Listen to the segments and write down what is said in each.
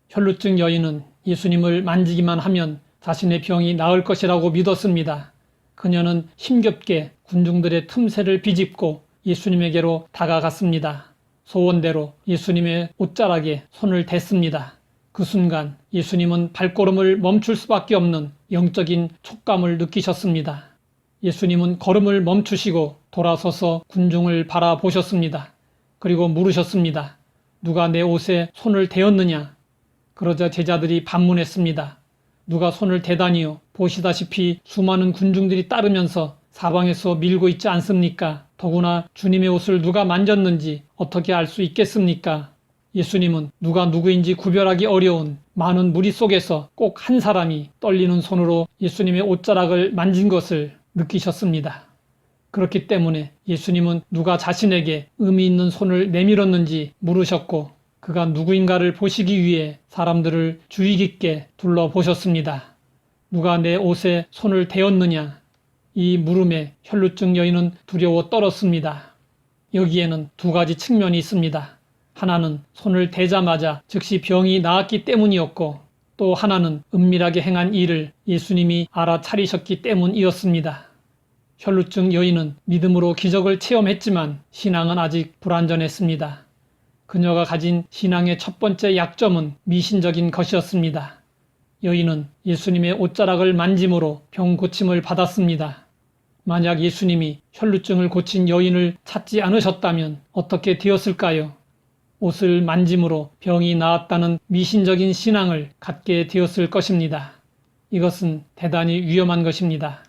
혈루증 여인은 예수님을 만지기만 하면 자신의 병이 나을 것이라고 믿었습니다. 그녀는 힘겹게 군중들의 틈새를 비집고 예수님에게로 다가갔습니다. 소원대로 예수님의 옷자락에 손을 댔습니다. 그 순간 예수님은 발걸음을 멈출 수밖에 없는 영적인 촉감을 느끼셨습니다. 예수님은 걸음을 멈추시고 돌아서서 군중을 바라보셨습니다. 그리고 물으셨습니다. 누가 내 옷에 손을 대었느냐? 그러자 제자들이 반문했습니다. 누가 손을 대다니요? 보시다시피 수많은 군중들이 따르면서 사방에서 밀고 있지 않습니까? 더구나 주님의 옷을 누가 만졌는지 어떻게 알 수 있겠습니까? 예수님은 누가 누구인지 구별하기 어려운 많은 무리 속에서 꼭 한 사람이 떨리는 손으로 예수님의 옷자락을 만진 것을 느끼셨습니다. 그렇기 때문에 예수님은 누가 자신에게 의미 있는 손을 내밀었는지 물으셨고 그가 누구인가를 보시기 위해 사람들을 주의 깊게 둘러보셨습니다. 누가 내 옷에 손을 대었느냐? 이 물음에 혈루증 여인은 두려워 떨었습니다. 여기에는 두 가지 측면이 있습니다. 하나는 손을 대자마자 즉시 병이 나았기 때문이었고 또 하나는 은밀하게 행한 일을 예수님이 알아차리셨기 때문이었습니다. 혈루증 여인은 믿음으로 기적을 체험했지만 신앙은 아직 불완전했습니다. 그녀가 가진 신앙의 첫 번째 약점은 미신적인 것이었습니다. 여인은 예수님의 옷자락을 만짐으로 병 고침을 받았습니다. 만약 예수님이 혈루증을 고친 여인을 찾지 않으셨다면 어떻게 되었을까요? 옷을 만짐으로 병이 나았다는 미신적인 신앙을 갖게 되었을 것입니다. 이것은 대단히 위험한 것입니다.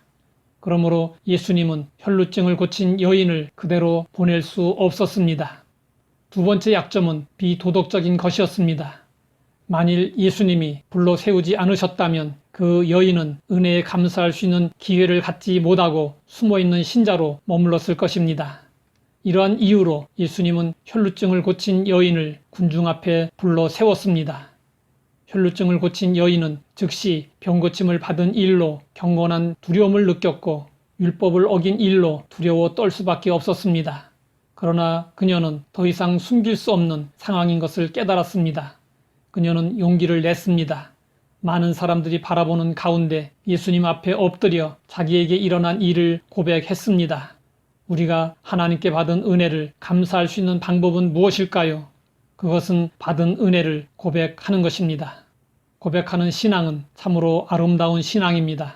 그러므로 예수님은 혈루증을 고친 여인을 그대로 보낼 수 없었습니다. 두 번째 약점은 비도덕적인 것이었습니다. 만일 예수님이 불러 세우지 않으셨다면 그 여인은 은혜에 감사할 수 있는 기회를 갖지 못하고 숨어있는 신자로 머물렀을 것입니다. 이러한 이유로 예수님은 혈루증을 고친 여인을 군중 앞에 불러 세웠습니다. 혈루증을 고친 여인은 즉시 병고침을 받은 일로 경건한 두려움을 느꼈고 율법을 어긴 일로 두려워 떨 수밖에 없었습니다. 그러나 그녀는 더 이상 숨길 수 없는 상황인 것을 깨달았습니다. 그녀는 용기를 냈습니다. 많은 사람들이 바라보는 가운데 예수님 앞에 엎드려 자기에게 일어난 일을 고백했습니다. 우리가 하나님께 받은 은혜를 감사할 수 있는 방법은 무엇일까요? 그것은 받은 은혜를 고백하는 것입니다. 고백하는 신앙은 참으로 아름다운 신앙입니다.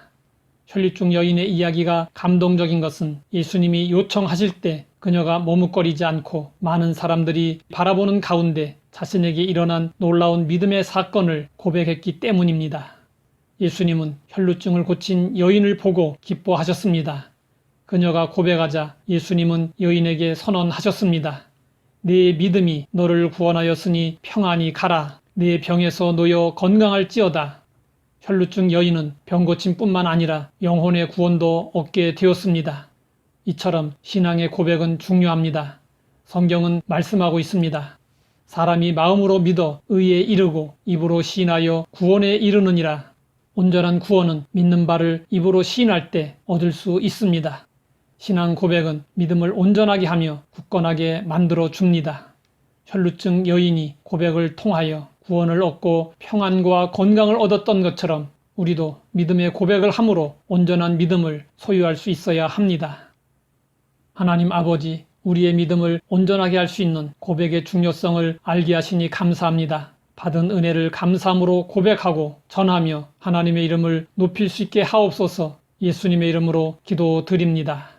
혈루증 여인의 이야기가 감동적인 것은 예수님이 요청하실 때 그녀가 머뭇거리지 않고 많은 사람들이 바라보는 가운데 자신에게 일어난 놀라운 믿음의 사건을 고백했기 때문입니다. 예수님은 혈루증을 고친 여인을 보고 기뻐하셨습니다. 그녀가 고백하자 예수님은 여인에게 선언하셨습니다. 네 믿음이 너를 구원하였으니 평안히 가라. 네 병에서 놓여 건강할지어다. 혈루증 여인은 병고침뿐만 아니라 영혼의 구원도 얻게 되었습니다. 이처럼 신앙의 고백은 중요합니다. 성경은 말씀하고 있습니다. 사람이 마음으로 믿어 의에 이르고 입으로 시인하여 구원에 이르느니라. 온전한 구원은 믿는 바를 입으로 시인할 때 얻을 수 있습니다. 신앙 고백은 믿음을 온전하게 하며 굳건하게 만들어 줍니다. 혈루증 여인이 고백을 통하여 구원을 얻고 평안과 건강을 얻었던 것처럼 우리도 믿음의 고백을 함으로 온전한 믿음을 소유할 수 있어야 합니다. 하나님 아버지, 우리의 믿음을 온전하게 할 수 있는 고백의 중요성을 알게 하시니 감사합니다. 받은 은혜를 감사함으로 고백하고 전하며 하나님의 이름을 높일 수 있게 하옵소서. 예수님의 이름으로 기도드립니다.